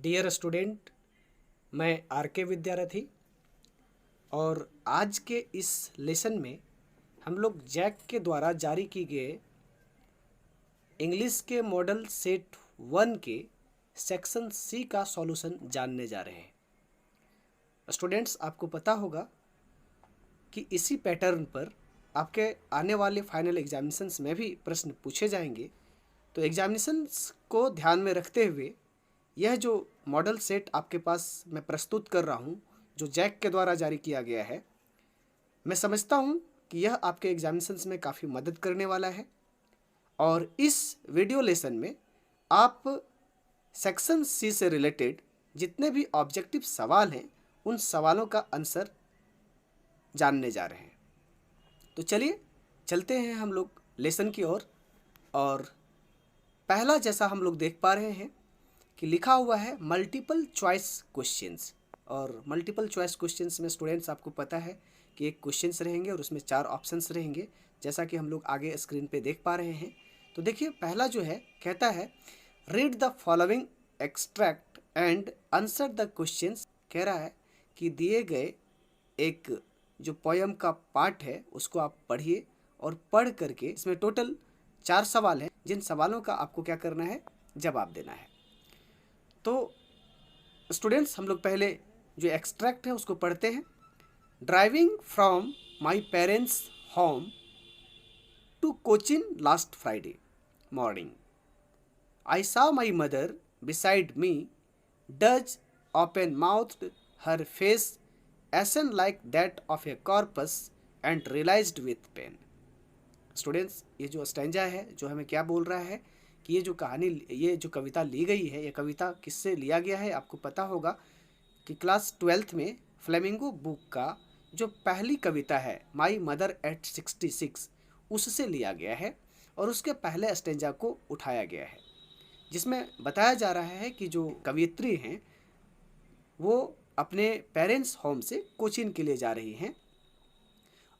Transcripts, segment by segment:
Dear student, मैं are के विद्यार्थी और आज के इस लेसन में हम लोग जैक के द्वारा जारी की गए इंग्लिश के मॉडल सेट 1 के सेक्शन सी का सॉल्यूशन जानने जा रहे हैं। स्टूडेंट्स, आपको पता होगा कि इसी पैटर्न पर आपके आने वाले फाइनल एग्जामिनेशंस में भी प्रश्न पूछे जाएंगे। तो एग्जामिनेशंस को ध्यान में रखते हुए यह जो मॉडल सेट आपके पास मैं प्रस्तुत कर रहा हूँ, जो जैक के द्वारा जारी किया गया है, मैं समझता हूँ कि यह आपके एग्जामिनेशंस में काफ़ी मदद करने वाला है। और इस वीडियो लेसन में आप सेक्शन सी से रिलेटेड जितने भी ऑब्जेक्टिव सवाल हैं उन सवालों का आंसर जानने जा रहे हैं। तो चलिए चलते हैं हम लोग लेसन की ओर। और पहला जैसा हम लोग देख पा रहे हैं कि लिखा हुआ है मल्टीपल चॉइस क्वेश्चंस। और मल्टीपल चॉइस क्वेश्चंस में स्टूडेंट्स आपको पता है कि एक क्वेश्चंस रहेंगे और उसमें 4 ऑप्शंस रहेंगे, जैसा कि हम लोग आगे स्क्रीन पे देख पा रहे हैं। तो देखिए, पहला जो है कहता है read the following extract and answer the questions. कह रहा है कि दिए गए एक जो पोयम का पार्ट है उसको आप पढ़िए और पढ़ करके इसमें टोटल 4 सवाल हैं, जिन सवालों का आपको क्या करना है, जवाब देना है। तो स्टूडेंट्स, हम लोग पहले जो एक्सट्रैक्ट है उसको पढ़ते हैं। Driving from my parents home to Cochin last Friday morning, I saw my mother beside me, does open mouthed, her face ashen like that of a corpus and realized with pain। Students, ये जो stanza है जो हमें क्या बोल रहा है कि ये जो कहानी, ये जो कविता ली गई है, ये कविता किससे लिया गया है। आपको पता होगा कि क्लास 12th में फ्लेमिंगो बुक का जो पहली कविता है माई मदर एट 66, उससे लिया गया है और उसके पहले स्टैंजा को उठाया गया है, जिसमें बताया जा रहा है कि जो कवियत्री हैं वो अपने पेरेंट्स होम से कोचिन के लिए जा रही हैं।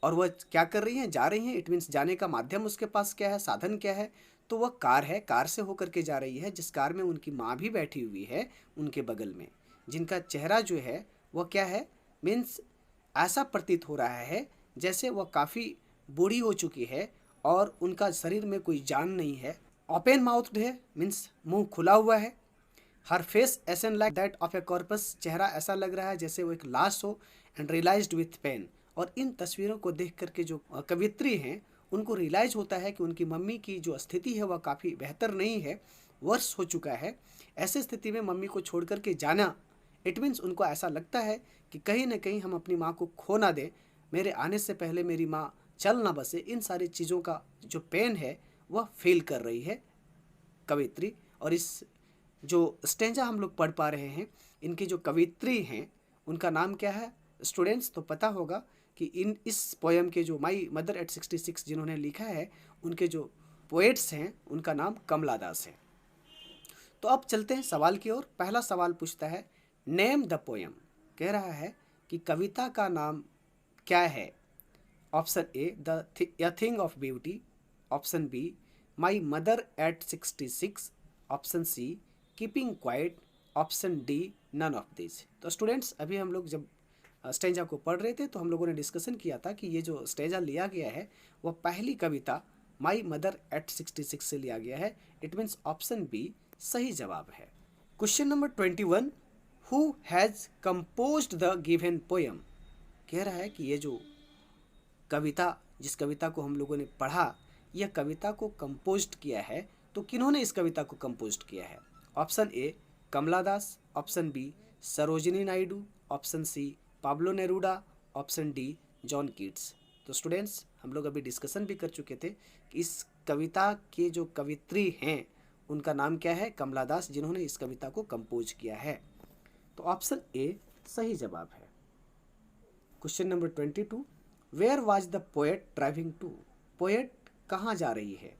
और वह क्या कर रही हैं, जा रही हैं, इट मीन्स जाने का माध्यम उसके पास क्या है, साधन क्या है, तो वह कार है, कार से होकर के जा रही है, जिस कार में उनकी माँ भी बैठी हुई है उनके बगल में, जिनका चेहरा जो है वह क्या है, मीन्स ऐसा प्रतीत हो रहा है जैसे वह काफ़ी बूढ़ी हो चुकी है और उनका शरीर में कोई जान नहीं है। ओपन माउथ्ड है, मीन्स मुंह खुला हुआ है। Her face as in like that of a corpse, चेहरा ऐसा लग रहा है जैसे वो एक लाश हो। एंड रियलाइज्ड विथ पेन, और इन तस्वीरों को देख करके जो कवित्री हैं उनको रियलाइज होता है कि उनकी मम्मी की जो स्थिति है वह काफ़ी बेहतर नहीं है, वर्ष हो चुका है। ऐसी स्थिति में मम्मी को छोड़ करके जाना, इट मीन्स उनको ऐसा लगता है कि कहीं ना कहीं हम अपनी माँ को खो ना दें, मेरे आने से पहले मेरी माँ चल ना बसे। इन सारी चीज़ों का जो पेन है वह फील कर रही है कवित्री। और इस जो स्टेंजा हम लोग पढ़ पा रहे हैं, इनकी जो कवित्री हैं उनका नाम क्या है स्टूडेंट्स, तो पता होगा कि इस पोयम के जो माई मदर एट 66 जिन्होंने लिखा है, उनके जो पोएट्स हैं उनका नाम कमला दास है। तो अब चलते हैं सवाल की ओर। पहला सवाल पूछता है नेम द पोयम। कह रहा है कि कविता का नाम क्या है। Option A the thing of beauty, option B my mother at 66, option C keeping quiet, option D none of this. तो स्टूडेंट्स, अभी हम लोग जब स्टेंजा को पढ़ रहे थे तो हम लोगों ने डिस्कशन किया था कि ये जो स्टेंजा लिया गया है वह पहली कविता माई मदर एट 66 से लिया गया है। इट मीन्स ऑप्शन बी सही जवाब है। Question number 21, who has composed the given poem. कह रहा है कि ये जो कविता, जिस कविता को हम लोगों ने पढ़ा, यह कविता को कंपोज्ड किया है, तो किन्होंने इस कविता को कंपोज्ड किया है। Option A Kamala Das, option B Sarojini Naidu, option C Pablo Neruda, option D John Keats. तो स्टूडेंट्स, हम लोग अभी डिस्कशन भी कर चुके थे कि इस कविता के जो कवित्री हैं उनका नाम क्या है, कमला दास, जिन्होंने इस कविता को कंपोज किया है। तो ऑप्शन ए सही जवाब है। Question number 22, where was the poet driving to. Poet कहाँ जा रही है।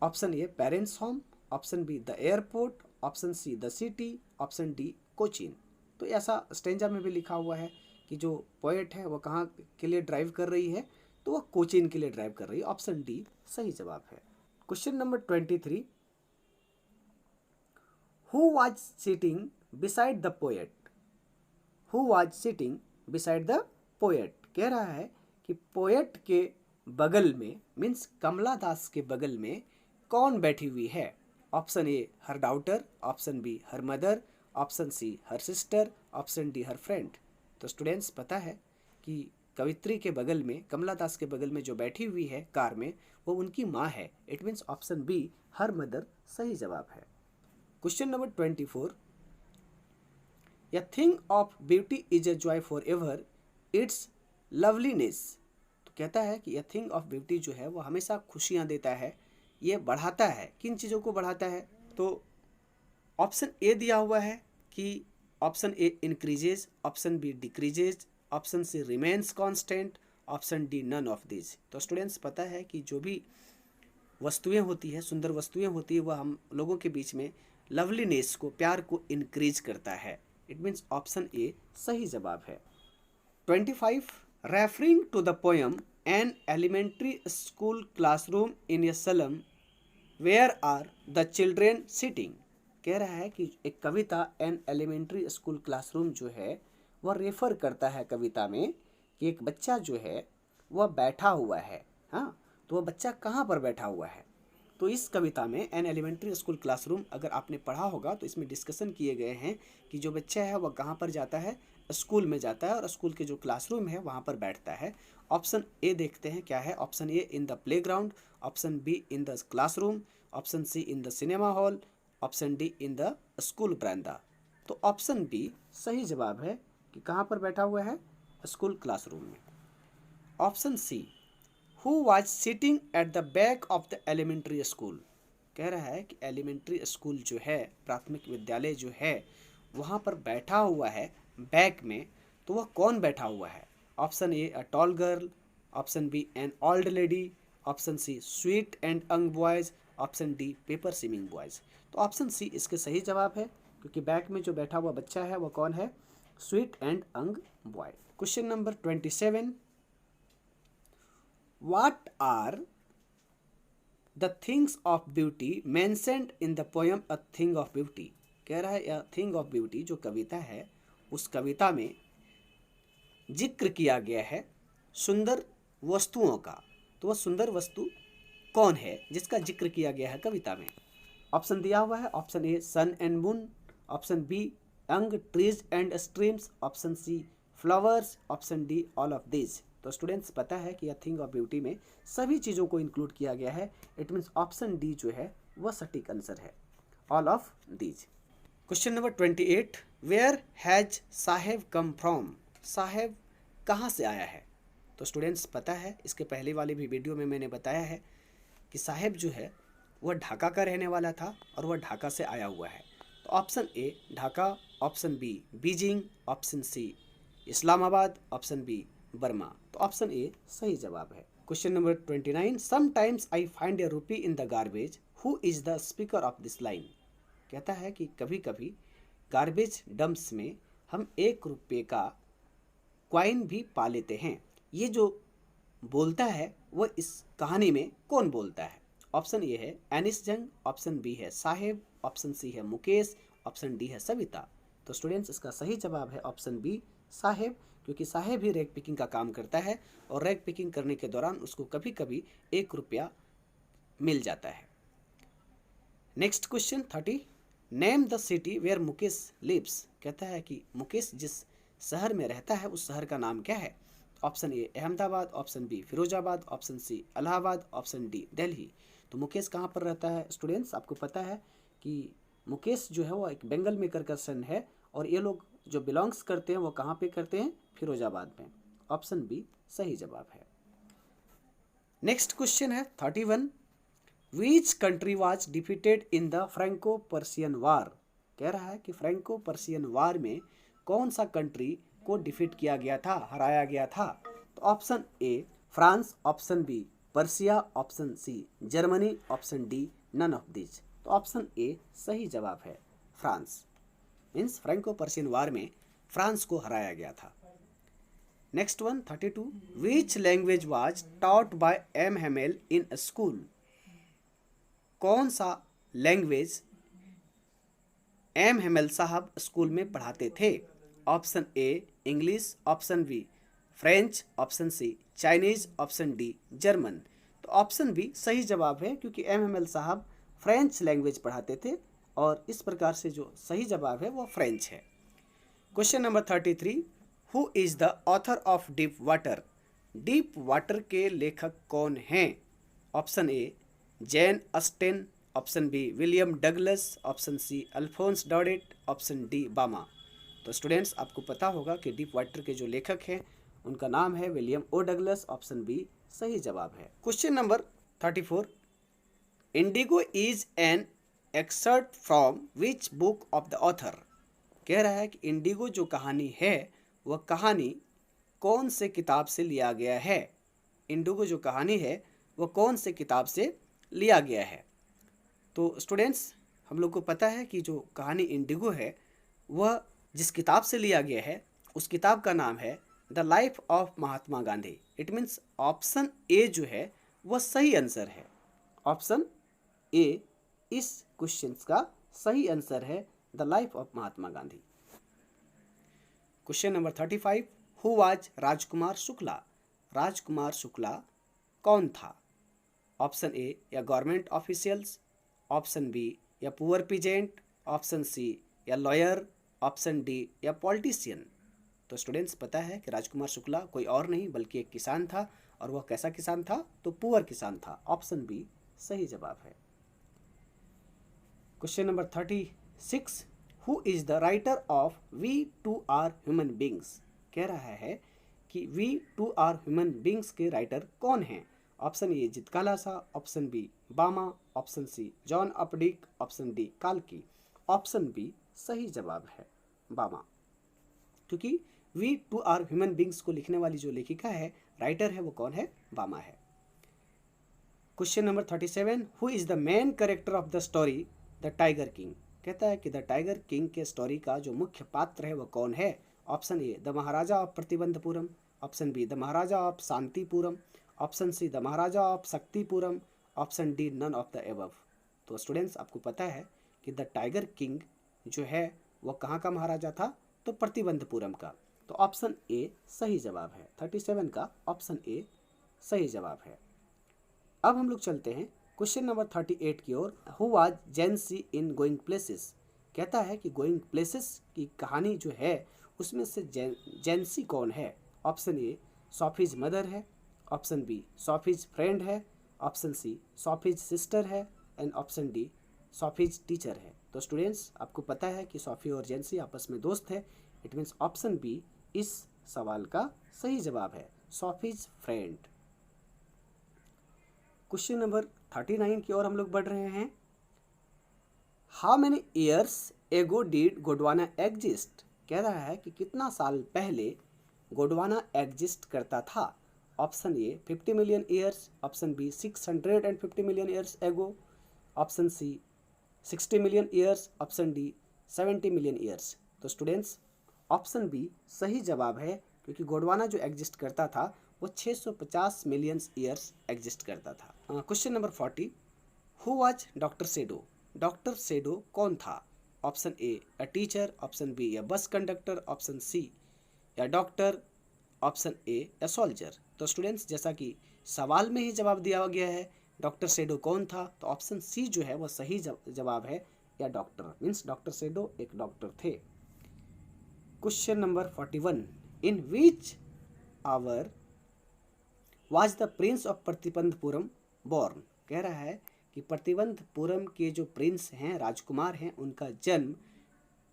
Option A parents home, option B the airport, option C the city, option D Cochin. तो ऐसा स्टेंजा में भी लिखा हुआ है कि जो पोएट है वह कहाँ के लिए ड्राइव कर रही है, तो वह कोचीन के लिए ड्राइव कर रही है। ऑप्शन डी सही जवाब है। Question number 23, who was sitting beside the poet, who was sitting beside the poet, कह रहा है कि पोएट के बगल में मीन्स कमला दास के बगल में कौन बैठी हुई है। Option A her daughter, option B her mother, option C her sister, option D her friend. तो स्टूडेंट्स पता है कि कवित्री के बगल में, कमला दास के बगल में जो बैठी हुई है कार में, वो उनकी माँ है। It means option B her mother सही जवाब है। Question number 24, A thing of beauty is a joy forever, its loveliness। तो कहता है कि a thing of beauty जो है वो हमेशा खुशियाँ देता है, ये बढ़ाता है। किन चीज़ों को बढ़ाता है? तो ऑप्शन ए दिया हुआ है कि option A increases, option B decreases, option C remains constant, option D none of this. तो स्टूडेंट्स पता है कि जो भी वस्तुएं होती है, सुंदर वस्तुएं होती है, वह हम लोगों के बीच में लवलीनेस को, प्यार को इंक्रीज करता है। इट मीन्स ऑप्शन ए सही जवाब है। 25, referring to the poem an elementary school classroom in a slum where are the children sitting. कह रहा है कि एक कविता एन एलिमेंट्री स्कूल क्लासरूम जो है वह रेफर करता है कविता में कि एक बच्चा जो है वह बैठा हुआ है। हाँ, तो वह बच्चा कहाँ पर बैठा हुआ है? तो इस कविता में एन एलिमेंट्री स्कूल क्लासरूम अगर आपने पढ़ा होगा तो इसमें डिस्कशन किए गए हैं कि जो बच्चा है वह कहाँ पर जाता है, स्कूल में जाता है और स्कूल के जो क्लासरूम है वहाँ पर बैठता है। ऑप्शन ए देखते हैं क्या है। Option A in the playground, option B in the classroom, option C in the cinema hall, option D in the school बरामदा। तो ऑप्शन बी सही जवाब है कि कहाँ पर बैठा हुआ है, स्कूल क्लासरूम में। Option C who was sitting at the back of the elementary school. कह रहा है कि एलिमेंट्री स्कूल जो है, प्राथमिक विद्यालय जो है, वहाँ पर बैठा हुआ है बैक में। तो वह कौन बैठा हुआ है? Option A a tall girl, option B an old lady, option C sweet and young boys, option D paper swimming boys. तो ऑप्शन सी इसके सही जवाब है, क्योंकि बैक में जो बैठा हुआ बच्चा है वह कौन है? Sweet and young boy. Question number 27, What are the things of beauty mentioned in the poem A Thing of Beauty? कह रहा है A Thing of Beauty जो कविता है, उस कविता में जिक्र किया गया है सुंदर वस्तुओं का। तो वह सुंदर वस्तु कौन है जिसका जिक्र किया गया है कविता में? ऑप्शन दिया हुआ है। Option A sun and moon, option B young trees and streams, option C flowers, option D all of this. तो स्टूडेंट्स पता है कि अ थिंग ऑफ ब्यूटी में सभी चीज़ों को इंक्लूड किया गया है। इट मीन्स ऑप्शन डी जो है वह सटीक आंसर है, all of these. Question number 28, where has Saheb come from. Saheb कहाँ से आया है? तो स्टूडेंट्स पता है, इसके पहले वाले भी वीडियो में मैंने बताया है कि साहेब जो है वह ढाका का रहने वाला था और वह ढाका से आया हुआ है। तो option A Dhaka, option B Beijing, option C Islamabad, option B Burma. तो ऑप्शन ए सही जवाब है। Question number 29, sometimes I find a rupee in the garbage, who is the speaker of this line. कहता है कि कभी कभी गार्बेज डंप्स में हम 1 रुपये का क्वाइन भी पा लेते हैं। ये जो बोलता है वह इस कहानी में कौन बोलता है? ऑप्शन ए है एनिस जंग, ऑप्शन बी है साहेब, ऑप्शन सी है मुकेश, ऑप्शन डी है सविता। तो स्टूडेंट्स इसका सही जवाब है ऑप्शन बी साहेब, क्योंकि साहेब ही रैग पिकिंग का काम करता है और रैग पिकिंग करने के दौरान उसको कभी कभी 1 रुपया मिल जाता है। Next question 30, name the city where Mukesh lives. कहता है कि मुकेश जिस शहर में रहता है उस शहर का नाम क्या है? Option A Ahmedabad, option B Firozabad, option C Allahabad, option D Delhi. तो मुकेश कहाँ पर रहता है? स्टूडेंट्स आपको पता है कि मुकेश जो है वो एक बेंगल मेकर का सन है और ये लोग जो बिलोंग्स करते हैं वो कहाँ पे करते हैं? फिरोजाबाद में। ऑप्शन बी सही जवाब है। नेक्स्ट क्वेश्चन है 31, which country was defeated in the Franco Persian war. कह रहा है कि फ्रैंको पर्सियन वार में कौन सा कंट्री को डिफीट किया गया था, हराया गया था? तो option A France, option B Persia, option C Germany, option D none of this. तो ऑप्शन ए सही जवाब है, France. Means Franco Persian war में फ्रांस को हराया गया था। Next one 32, which language was taught by M Hamel in school. कौन सा लैंग्वेज एम हेमल साहब स्कूल में पढ़ाते थे? Option A English, option B French, option C Chinese, option D German. तो ऑप्शन बी सही जवाब है, क्योंकि एम हेमल साहब फ्रेंच लैंग्वेज पढ़ाते थे और इस प्रकार से जो सही जवाब है वो फ्रेंच है। Question number 33, who is the author of deep water? Deep water के लेखक कौन हैं? Option A Jane Austen, option B William Douglas, option C Alphonse Daudet, option D Bama. तो स्टूडेंट्स आपको पता होगा कि डीप वाटर के जो लेखक हैं उनका नाम है विलियम ओ डगलस, ऑप्शन बी सही जवाब है। Question number 34, Indigo is an exert from which book of the author? कह रहा है कि इंडिगो जो कहानी है वह कहानी कौन से किताब से लिया गया है? इंडिगो जो कहानी है वह कौन से किताब से लिया गया है? तो स्टूडेंट्स हम लोग को पता है कि जो कहानी इंडिगो है वह जिस किताब से लिया गया है उस किताब का नाम है the life of Mahatma Gandhi. It means option ए जो है वह सही आंसर है। ऑप्शन ए इस क्वेश्चन का सही आंसर है, the life of Mahatma Gandhi. Question number 35, who was Rajkumar Shukla? Rajkumar Shukla कौन था? ऑप्शन ए या गवर्नमेंट ऑफिशियल्स, ऑप्शन बी या पुअर पीजेंट, ऑप्शन सी या लॉयर, ऑप्शन डी या पॉलिटिशियन। तो स्टूडेंट्स पता है कि राजकुमार शुक्ला कोई और नहीं बल्कि एक किसान था, और वह कैसा किसान था? तो पुअर किसान था। ऑप्शन बी सही जवाब है। Question number 36, who is the writer of we too are human beings? कह रहा है कि we too are human beings के राइटर कौन हैं? ऑप्शन ए जितकालासा, option B Bama, option C John Updike, option D काल्की। ऑप्शन बी सही जवाब है, बामा, क्योंकि we too are human beings को लिखने वाली जो लेखिका है, राइटर है, वो कौन है? बामा है। Question number 37, who is the main character of the story the tiger king? कहता है कि द टाइगर किंग के स्टोरी का जो मुख्य पात्र है वह कौन है? Option A the Maharaja of Pratibandhapuram, option B the Maharaja of Shantipuram, option C the Maharaja of Shaktipuram, option D none of the above. तो स्टूडेंट्स आपको पता है कि द टाइगर किंग जो है वह कहाँ का महाराजा था? तो प्रतिबंधपुरम का। तो ऑप्शन ए सही जवाब है। 37 का ऑप्शन ए सही जवाब है। अब हम लोग चलते हैं क्वेश्चन नंबर 38 की ओर। Who was Jansie in Going Places? कहता है कि गोइंग प्लेसेस की कहानी जो है उसमें से जेंसी कौन है? ऑप्शन ए सॉफीज मदर है, ऑप्शन बी सॉफीज फ्रेंड है, ऑप्शन सी सॉफीज सिस्टर है, एंड ऑप्शन डी सॉफीज टीचर है। तो स्टूडेंट्स आपको पता है कि सॉफी और जेंसी आपस में दोस्त है। इट मीन्स ऑप्शन बी इस सवाल का सही जवाब है, सॉफीज फ्रेंड। क्वेश्चन नंबर 39 की ओर हम लोग बढ़ रहे हैं। How many years ago did Gondwana exist? कह रहा है कि कितना साल पहले गोंडवाना एग्जिस्ट करता था? Option A 50 million years, option B 650 million years ago, option C 60 million years, option D 70 million years. तो स्टूडेंट्स ऑप्शन बी सही जवाब है, क्योंकि गोंडवाना जो एग्जिस्ट करता था वो 650 मिलियन ईयर्स एग्जिस्ट करता था। Question number 40, who was doctor Sadao? Doctor Sadao कौन था? Option A a teacher, option B या बस कंडक्टर, ऑप्शन सी या डॉक्टर, ऑप्शन ए या सोल्जर। तो स्टूडेंट्स जैसा कि सवाल में ही जवाब दिया गया है डॉक्टर सेडो कौन था, तो ऑप्शन सी जो है वह सही जवाब है, या डॉक्टर, मीन्स डॉक्टर सेडो एक डॉक्टर थे। Question number 41, in which hour was the prince of Pratibandapuram born? कह रहा है कि प्रतिबंधपुरम के जो प्रिंस हैं, राजकुमार हैं, उनका जन्म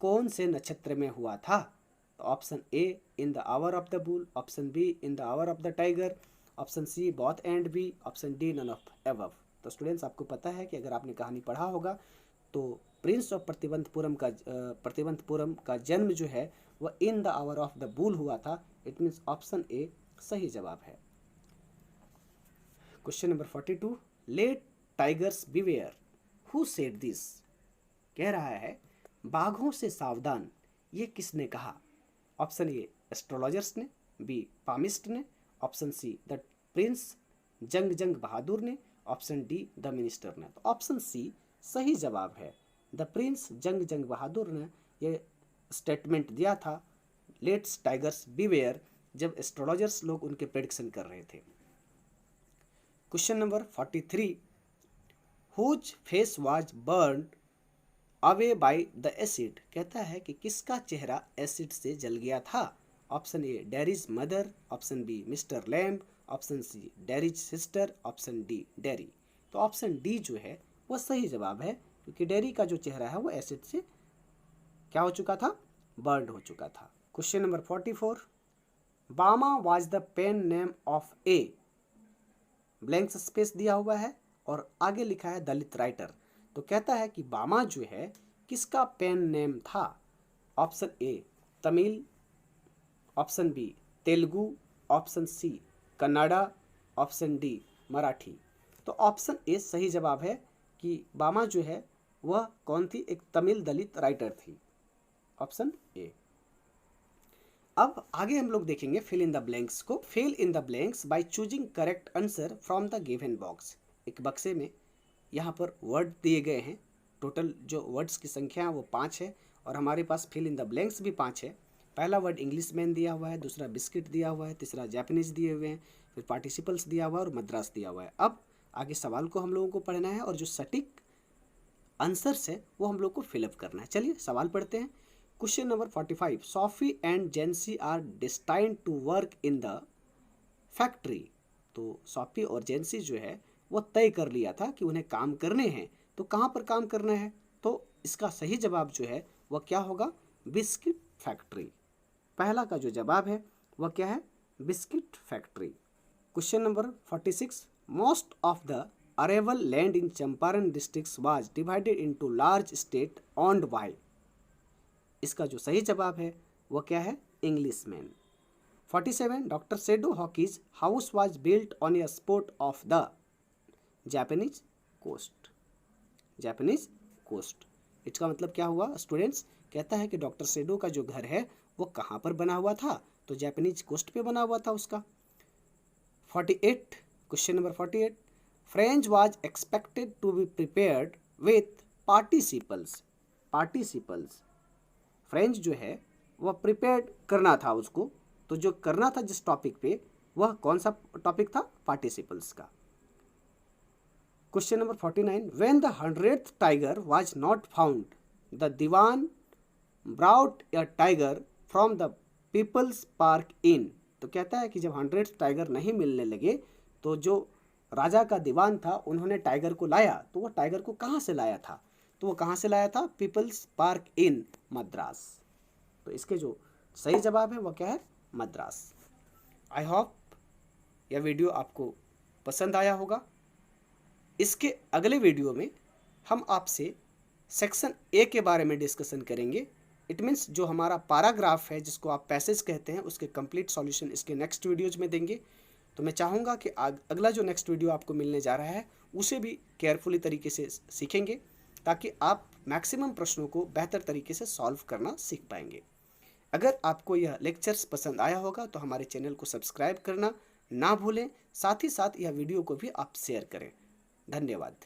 कौन से नक्षत्र में हुआ था? तो option A in the hour of the bull, option B in the hour of the tiger, option C both and B, option D none of above. तो स्टूडेंट्स आपको पता है कि अगर आपने कहानी पढ़ा होगा तो प्रिंस ऑफ प्रतिबंधपुरम का जन्म जो है वह in the hour of the bull हुआ था। इट मीन्स ऑप्शन ए सही जवाब है। Question number 42, let tigers beware, who said this? कह रहा है बाघों से सावधान, ये किसने कहा? ऑप्शन ए एस्ट्रोलॉजर्स ने, बी पामिस्ट ने, option C the prince Jung Bahadur ने, ऑप्शन डी द मिनिस्टर ने। तो ऑप्शन सी सही जवाब है, द प्रिंस जंग बहादुर ने ये स्टेटमेंट दिया था, लेट्स टाइगर्स बीवेयर, जब एस्ट्रोलॉजर्स लोग उनके प्रेडिक्शन कर रहे थे। Question number 43, whose face was burn away by the acid, कहता है कि किसका चेहरा एसिड से जल गया था। Option A Derry's mother, option B mister Lamb, option C Derry's sister, option D Derry. तो ऑप्शन डी जो है वह सही जवाब है, क्योंकि डैरी का जो चेहरा है वो एसिड से क्या हो चुका था, बर्न हो चुका था। Question number 44, Bama was the pen name of a, blank space दिया हुआ है और आगे लिखा है दलित राइटर। तो कहता है कि बामा जो है किसका पेन नेम था। Option A Tamil, option B Telugu, option C Kannada, option D Marathi. तो ऑप्शन ए सही जवाब है कि बामा जो है वह कौन थी, एक तमिल दलित राइटर थी। Option A. अब आगे हम लोग देखेंगे फिल इन द ब्लैंक्स को। Fill in the blanks by choosing correct answer from the given box. एक बक्से में यहाँ पर वर्ड दिए गए हैं, टोटल जो वर्ड्स की संख्या है वो 5 है और हमारे पास फिल इन द ब्लैंक्स भी 5 है। पहला वर्ड इंग्लिश मैन दिया हुआ है, दूसरा बिस्किट दिया हुआ है, तीसरा जापानीज दिए हुए हैं, फिर पार्टिसिपल्स दिया हुआ है और मद्रास दिया हुआ है। अब आगे सवाल को हम लोगों को पढ़ना है और जो सटीक आंसर्स है वो हम लोग को फिलअप करना है। चलिए सवाल पढ़ते हैं। Question number 45, Sophie and Jansie are destined to work in the factory. तो सॉफी और जेंसी जो है वो तय कर लिया था कि उन्हें काम करने हैं, तो कहाँ पर काम करना है, तो इसका सही जवाब जो है वह क्या होगा, बिस्किट फैक्ट्री। पहला का जो जवाब है वह क्या है, biscuit factory. Question number 46, most of the arable land in Champaran district was divided into large state owned by. इसका जो सही जवाब है वह क्या है, Englishman. 47, doctor Sadao Hoki's house was built on a spot of the Japanese coast. Japanese coast, इसका मतलब क्या हुआ स्टूडेंट्स, कहता है कि डॉक्टर सेडो का जो घर है वो कहाँ पर बना हुआ था, तो जापानीज कोस्ट पे बना हुआ था उसका। 48, question number 48, French was expected to be prepared with participles. Participles, French जो है वह प्रिपेयर्ड करना था उसको, तो जो करना था जिस टॉपिक पे वह कौन सा टॉपिक था, पार्टिसिपल्स का। Question number 49, when the 100th tiger was not found the Dewan brought a tiger from the people's park in. तो कहता है कि जब 100th टाइगर नहीं मिलने लगे तो जो राजा का दीवान था उन्होंने टाइगर को लाया, तो वो टाइगर को कहाँ से लाया था, तो वो कहाँ से लाया था, पीपल्स पार्क इन मद्रास। तो इसके जो सही जवाब है वो क्या है, मद्रास। आई होप यह वीडियो आपको पसंद आया होगा। इसके अगले वीडियो में हम आपसे सेक्शन ए के बारे में डिस्कशन करेंगे। इट मीन्स जो हमारा पैराग्राफ है जिसको आप पैसेज कहते हैं, उसके कंप्लीट सॉल्यूशन इसके नेक्स्ट वीडियोज में देंगे। तो मैं चाहूँगा कि अगला जो नेक्स्ट वीडियो आपको मिलने जा रहा है उसे भी केयरफुली तरीके से सीखेंगे, ताकि आप मैक्सिमम प्रश्नों को बेहतर तरीके से सॉल्व करना सीख पाएंगे। अगर आपको यह लेक्चर्स पसंद आया होगा तो हमारे चैनल को सब्सक्राइब करना ना भूलें, साथ ही साथ यह वीडियो को भी आप शेयर करें। धन्यवाद।